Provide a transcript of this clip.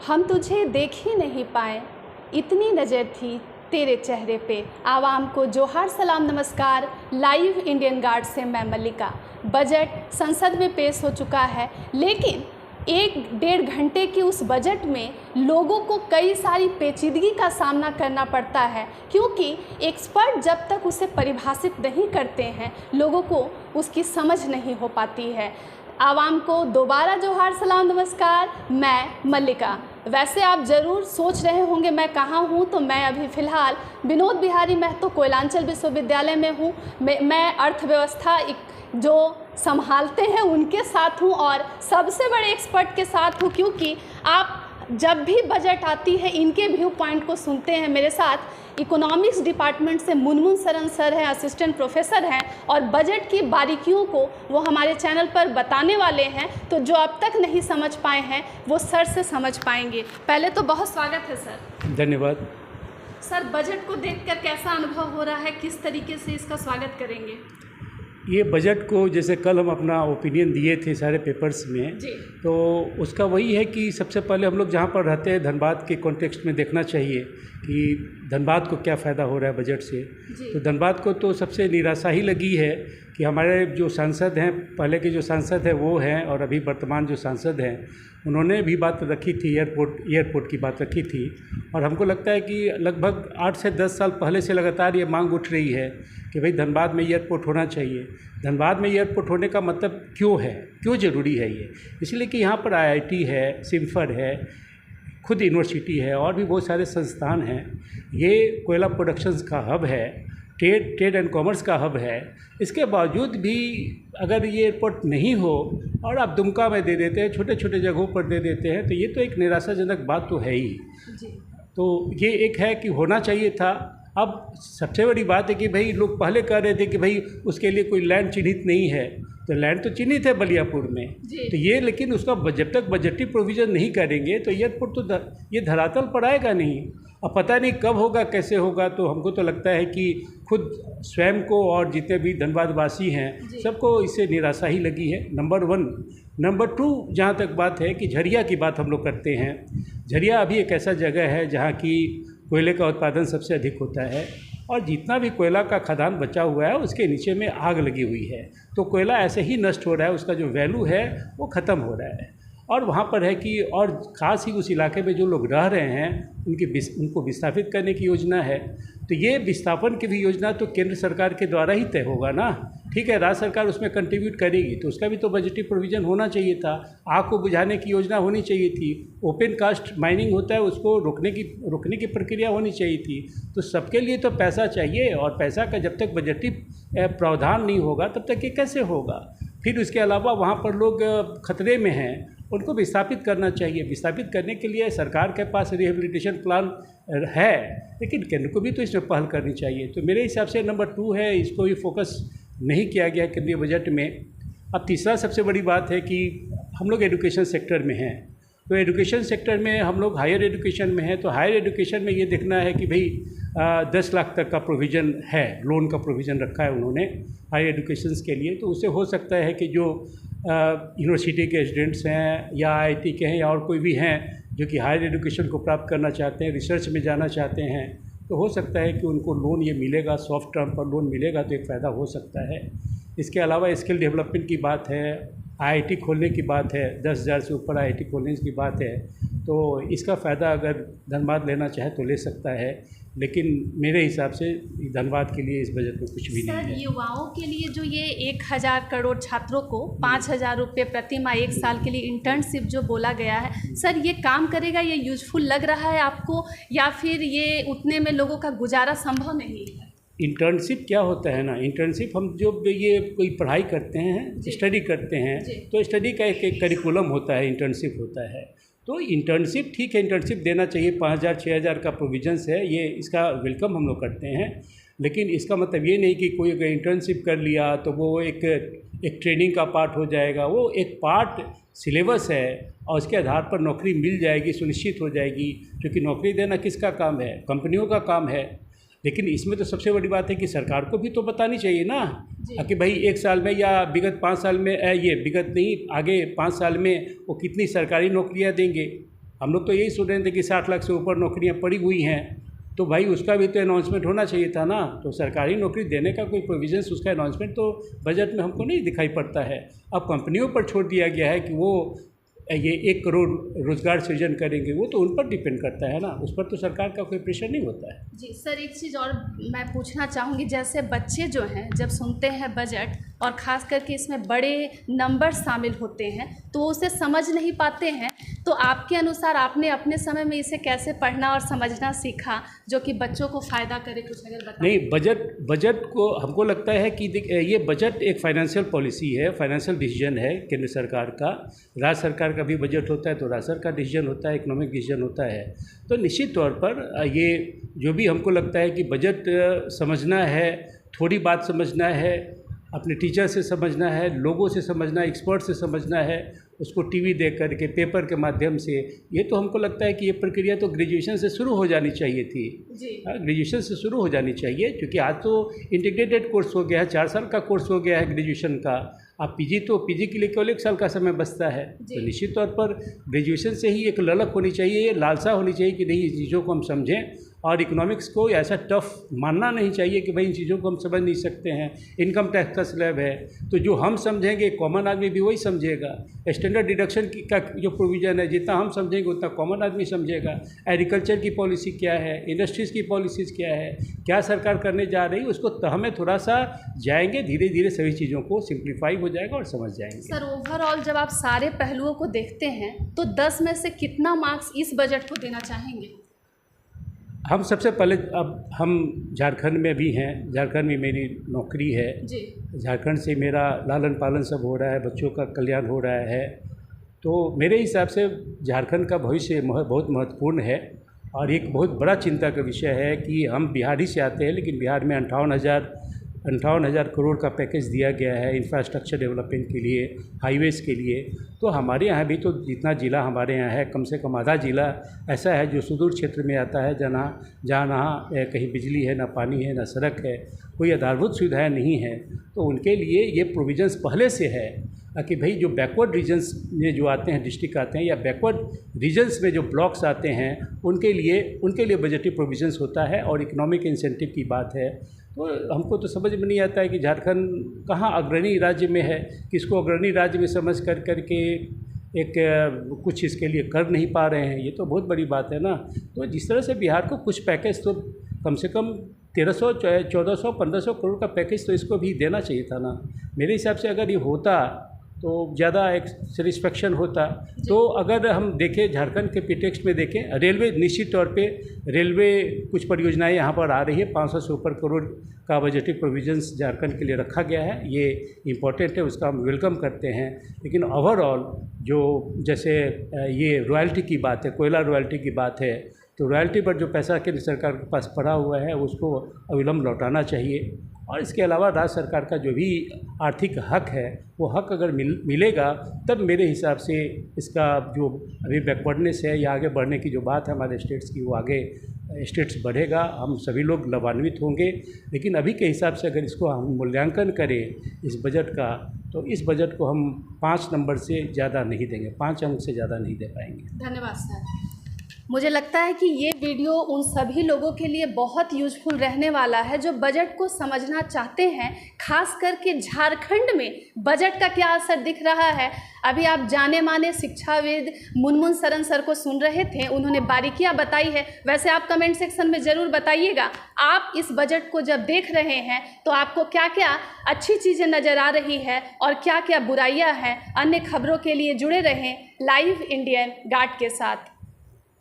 हम तुझे देख ही नहीं पाए, इतनी नज़र थी तेरे चेहरे पे। आवाम को जोहार सलाम नमस्कार। लाइव इंडियन गार्ड से मैं मल्लिका। बजट संसद में पेश हो चुका है, लेकिन 1-1.5 घंटे के उस बजट में लोगों को कई सारी पेचीदगी का सामना करना पड़ता है, क्योंकि एक्सपर्ट जब तक उसे परिभाषित नहीं करते हैं लोगों को उसकी समझ नहीं हो पाती है। आवाम को दोबारा जोहार सलाम नमस्कार, मैं मल्लिका। वैसे आप ज़रूर सोच रहे होंगे मैं कहाँ हूँ, तो मैं अभी फ़िलहाल विनोद बिहारी महतो कोयलांचल विश्वविद्यालय में हूँ। मैं अर्थव्यवस्था जो संभालते हैं उनके साथ हूँ और सबसे बड़े एक्सपर्ट के साथ हूँ, क्योंकि आप जब भी बजट आती है इनके व्यू पॉइंट को सुनते हैं। मेरे साथ इकोनॉमिक्स डिपार्टमेंट से मुनमुन सरन सर हैं, असिस्टेंट प्रोफेसर हैं, और बजट की बारीकियों को वो हमारे चैनल पर बताने वाले हैं, तो जो अब तक नहीं समझ पाए हैं वो सर से समझ पाएंगे। पहले तो बहुत स्वागत है सर। धन्यवाद सर, बजट को देखकर कैसा अनुभव हो रहा है, किस तरीके से इसका स्वागत करेंगे? ये बजट को जैसे कल हम अपना ओपिनियन दिए थे सारे पेपर्स में जी। तो उसका वही है कि सबसे पहले हम लोग जहाँ पर रहते हैं धनबाद के कॉन्टेक्स्ट में देखना चाहिए कि धनबाद को क्या फ़ायदा हो रहा है बजट से। तो धनबाद को तो सबसे निराशा ही लगी है कि हमारे जो सांसद हैं, पहले के जो सांसद हैं वो हैं, और अभी वर्तमान जो सांसद हैं उन्होंने भी बात रखी थी, एयरपोर्ट की बात रखी थी, और हमको लगता है कि लगभग 8 से 10 साल पहले से लगातार ये मांग उठ रही है कि भाई धनबाद में एयरपोर्ट होना चाहिए। धनबाद में एयरपोर्ट होने का मतलब क्यों है, क्यों ज़रूरी है ये? इसलिए कि यहाँ पर IIT है, सिम्फर है, खुद यूनिवर्सिटी है, और भी बहुत सारे संस्थान हैं। ये कोयला प्रोडक्शंस का हब है, ट्रेड एंड कॉमर्स का हब है। इसके बावजूद भी अगर ये एयरपोर्ट नहीं हो और आप दुमका में दे देते हैं, छोटे छोटे जगहों पर दे देते हैं, तो ये तो एक निराशाजनक बात तो है ही। तो ये एक है कि होना चाहिए था। अब सबसे बड़ी बात है कि भाई लोग पहले कह रहे थे कि भाई उसके लिए कोई लैंड चिन्हित नहीं है, तो लैंड तो चिन्हित है बलियापुर में, तो ये लेकिन उसका जब तक बजटीय प्रोविज़न नहीं करेंगे तो एयरपोर्ट तो ये धरातल पर आएगा नहीं। अब पता नहीं कब होगा, कैसे होगा। तो हमको तो लगता है कि खुद स्वयं को और जितने भी धनबाद वासी हैं सबको इससे निराशा ही लगी है, नंबर 1। नंबर 2, जहाँ तक बात है कि झरिया की बात हम लोग करते हैं। झरिया अभी एक ऐसा जगह है जहाँ की कोयले का उत्पादन सबसे अधिक होता है, और जितना भी कोयला का खदान बचा हुआ है उसके नीचे में आग लगी हुई है, तो कोयला ऐसे ही नष्ट हो रहा है, उसका जो वैल्यू है वो ख़त्म हो रहा है। और वहाँ पर है कि और ख़ास ही उस इलाके में जो लोग रह रहे हैं उनको विस्थापित करने की योजना है। तो ये विस्थापन की भी योजना तो केंद्र सरकार के द्वारा ही तय होगा ना। ठीक है, राज्य सरकार उसमें कंट्रीब्यूट करेगी, तो उसका भी तो बजटीय प्रोविज़न होना चाहिए था। आग को बुझाने की योजना होनी चाहिए थी। ओपन कास्ट माइनिंग होता है, उसको रोकने की प्रक्रिया होनी चाहिए थी। तो सबके लिए तो पैसा चाहिए, और पैसा का जब तक बजटीय प्रावधान नहीं होगा तब तक ये कैसे होगा? फिर उसके अलावा वहाँ पर लोग खतरे में हैं, उनको विस्थापित करना चाहिए। विस्थापित करने के लिए सरकार के पास रिहेबिलिटेशन प्लान है, लेकिन केंद्र को भी तो इसमें पहल करनी चाहिए। तो मेरे हिसाब से नंबर 2 है, इसको भी फोकस नहीं किया गया केंद्रीय बजट में। अब तीसरा सबसे बड़ी बात है कि हम लोग एजुकेशन सेक्टर में हैं, तो एजुकेशन सेक्टर में हम लोग हायर एजुकेशन में हैं, तो हायर एजुकेशन में ये देखना है कि भाई 10 लाख तक का प्रोविज़न है, लोन का प्रोविज़न रखा है उन्होंने हायर एजुकेशंस के लिए। तो उससे हो सकता है कि जो यूनिवर्सिटी के स्टूडेंट्स हैं या IIT के हैं या और कोई भी हैं जो कि हायर एजुकेशन को प्राप्त करना चाहते हैं, रिसर्च में जाना चाहते हैं, तो हो सकता है कि उनको लोन ये मिलेगा, सॉफ्ट टर्म पर लोन मिलेगा, तो एक फ़ायदा हो सकता है। इसके अलावा स्किल डेवलपमेंट की बात है, IIT खोलने की बात है, 10,000 से ऊपर IIT खोलने की बात है, तो इसका फ़ायदा अगर धनबाद लेना चाहे तो ले सकता है। लेकिन मेरे हिसाब से धनबाद के लिए इस बजट में कुछ भी नहीं है। सर, युवाओं के लिए जो ये 1,000 करोड़ छात्रों को 5,000 रुपये प्रति माह 1 साल के लिए इंटर्नशिप जो बोला गया है, सर ये काम करेगा? ये यूजफुल लग रहा है आपको, या फिर ये उतने में लोगों का गुजारा संभव नहीं है? इंटर्नशिप क्या होता है ना, इंटर्नशिप हम जो ये कोई पढ़ाई करते हैं, स्टडी करते हैं, तो स्टडी का एक करिकुलम होता है, इंटर्नशिप होता है। तो इंटर्नशिप ठीक है, इंटर्नशिप देना चाहिए। 5,000 6,000 का प्रोविजंस है, ये इसका वेलकम हम लोग करते हैं। लेकिन इसका मतलब ये नहीं कि कोई अगर इंटर्नशिप कर लिया तो वो एक ट्रेनिंग का पार्ट हो जाएगा। वो एक पार्ट सिलेबस है, और उसके आधार पर नौकरी मिल जाएगी, सुनिश्चित हो जाएगी। क्योंकि नौकरी देना किसका काम है? कंपनियों का काम है। लेकिन इसमें तो सबसे बड़ी बात है कि सरकार को भी तो बतानी चाहिए ना कि भाई 1 साल में या विगत 5 साल में, ये विगत नहीं, आगे 5 साल में वो कितनी सरकारी नौकरियां देंगे। हम लोग तो यही सुन रहे थे कि 60 लाख से ऊपर नौकरियां पड़ी हुई हैं, तो भाई उसका भी तो अनाउंसमेंट होना चाहिए था ना। तो सरकारी नौकरी देने का कोई प्रोविजंस, उसका अनाउंसमेंट तो बजट में हमको नहीं दिखाई पड़ता है। अब कंपनियों पर छोड़ दिया गया है कि वो ये 1 करोड़ रोजगार सृजन करेंगे, वो तो उन पर डिपेंड करता है ना, उस पर तो सरकार का कोई प्रेशर नहीं होता है। जी सर, एक चीज़ और मैं पूछना चाहूँगी, जैसे बच्चे जो हैं जब सुनते हैं बजट और ख़ास करके इसमें बड़े नंबर शामिल होते हैं तो वो उसे समझ नहीं पाते हैं, तो आपके अनुसार आपने अपने समय में इसे कैसे पढ़ना और समझना सीखा जो कि बच्चों को फ़ायदा करे, कुछ अगर बताएं। नहीं, बजट को हमको लगता है कि ये बजट एक फाइनेंशियल पॉलिसी है, फाइनेंशियल डिसीजन है केंद्र सरकार का। राज्य सरकार का भी बजट होता है तो राज्य सरकार का डिसीजन होता है, इकोनॉमिक डिसीजन होता है। तो निश्चित तौर पर ये जो भी हमको लगता है कि बजट समझना है, थोड़ी बात समझना है, अपने टीचर से समझना है, लोगों से समझना है, एक्सपर्ट से समझना है, उसको टीवी देख कर के, पेपर के माध्यम से, ये तो हमको लगता है कि ये प्रक्रिया तो ग्रेजुएशन से शुरू हो जानी चाहिए थी। ग्रेजुएशन से शुरू हो जानी चाहिए, क्योंकि आज तो इंटीग्रेटेड कोर्स हो गया है, 4 साल का कोर्स हो गया है ग्रेजुएशन का। अब पीजी के लिए केवल 1 साल का समय बचता है। तो निश्चित तौर पर ग्रेजुएशन से ही एक ललक होनी चाहिए, लालसा होनी चाहिए कि नहीं, इन चीज़ों को हम समझें। और इकोनॉमिक्स को ऐसा टफ मानना नहीं चाहिए कि भाई इन चीज़ों को हम समझ नहीं सकते हैं। इनकम टैक्स का स्लैब है तो जो हम समझेंगे कॉमन आदमी भी वही समझेगा। स्टैंडर्ड डिडक्शन का जो प्रोविज़न है, जितना हम समझेंगे उतना कॉमन आदमी समझेगा। एग्रीकल्चर की पॉलिसी क्या है, इंडस्ट्रीज़ की पॉलिसीज़ क्या है, क्या सरकार करने जा रही है, उसको हमें थोड़ा सा जाएंगे, धीरे धीरे सभी चीज़ों को सिंप्लीफाई हो जाएगा और समझ जाएंगे। सर, ओवरऑल जब आप सारे पहलुओं को देखते हैं तो 10 में से कितना मार्क्स इस बजट को देना चाहेंगे? हम सबसे पहले, अब हम झारखंड में भी हैं, झारखंड में मेरी नौकरी है जी। झारखंड से मेरा लालन पालन सब हो रहा है, बच्चों का कल्याण हो रहा है। तो मेरे हिसाब से झारखंड का भविष्य बहुत महत्वपूर्ण है और एक बहुत बड़ा चिंता का विषय है कि हम बिहार ही से आते हैं, लेकिन बिहार में 58,000 करोड़ का पैकेज दिया गया है इंफ्रास्ट्रक्चर डेवलपमेंट के लिए, हाईवेज़ के लिए। तो हमारे यहाँ भी तो जितना ज़िला हमारे यहाँ है, कम से कम आधा ज़िला ऐसा है जो सुदूर क्षेत्र में आता है, जहाँ कहीं बिजली है, ना पानी है, ना सड़क है, कोई आधारभूत सुविधाएँ नहीं है। तो उनके लिए ये प्रोविजंस पहले से है कि भाई जो बैकवर्ड रीजन्स में जो आते हैं, डिस्ट्रिक्ट आते हैं, या बैकवर्ड रीजन्स में जो ब्लॉक्स आते हैं, उनके लिए बजटरी प्रोविजंस होता है और इकोनॉमिक इंसेंटिव की बात है। तो हमको तो समझ में नहीं आता है कि झारखंड कहाँ अग्रणी राज्य में है, किसको अग्रणी राज्य में समझ करके एक कुछ इसके लिए कर नहीं पा रहे हैं। ये तो बहुत बड़ी बात है ना। तो जिस तरह से बिहार को कुछ पैकेज तो कम से कम 1300, 1400, 1500 करोड़ का पैकेज तो इसको भी देना चाहिए था ना। मेरे हिसाब से अगर ये होता तो ज़्यादा एक सेटिस्फेक्शन होता। तो अगर हम देखें, झारखंड के प्रीटेक्स्ट में देखें, रेलवे, निश्चित तौर पे रेलवे कुछ परियोजनाएं यहाँ पर आ रही है, 500 से ऊपर करोड़ का बजटरी प्रोविजंस झारखंड के लिए रखा गया है। ये इम्पोर्टेंट है, उसका हम वेलकम करते हैं। लेकिन ओवरऑल जो जैसे ये रॉयल्टी की बात है, कोयला रॉयल्टी की बात है, तो रॉयल्टी पर जो पैसा केंद्र सरकार के पास पड़ा हुआ है उसको अविलंब लौटाना चाहिए। और इसके अलावा राज्य सरकार का जो भी आर्थिक हक है, वो हक अगर मिलेगा तब मेरे हिसाब से इसका जो अभी बैकवर्डनेस है या आगे बढ़ने की जो बात है हमारे स्टेट्स की, वो आगे स्टेट्स बढ़ेगा, हम सभी लोग लाभान्वित होंगे। लेकिन अभी के हिसाब से अगर इसको हम मूल्यांकन करें इस बजट का, तो इस बजट को हम 5 नंबर से ज़्यादा नहीं देंगे, 5 अंक से ज़्यादा नहीं दे पाएंगे। धन्यवाद सर। मुझे लगता है कि ये वीडियो उन सभी लोगों के लिए बहुत यूज़फुल रहने वाला है जो बजट को समझना चाहते हैं, खास करके झारखंड में बजट का क्या असर दिख रहा है। अभी आप जाने माने शिक्षाविद मुनमुन सरन सर को सुन रहे थे, उन्होंने बारीकियां बताई है। वैसे आप कमेंट सेक्शन में ज़रूर बताइएगा, आप इस बजट को जब देख रहे हैं तो आपको क्या क्या अच्छी चीज़ें नज़र आ रही है और क्या क्या बुराइयां हैं। अन्य खबरों के लिए जुड़े रहें लाइव इंडियन गार्ड के साथ।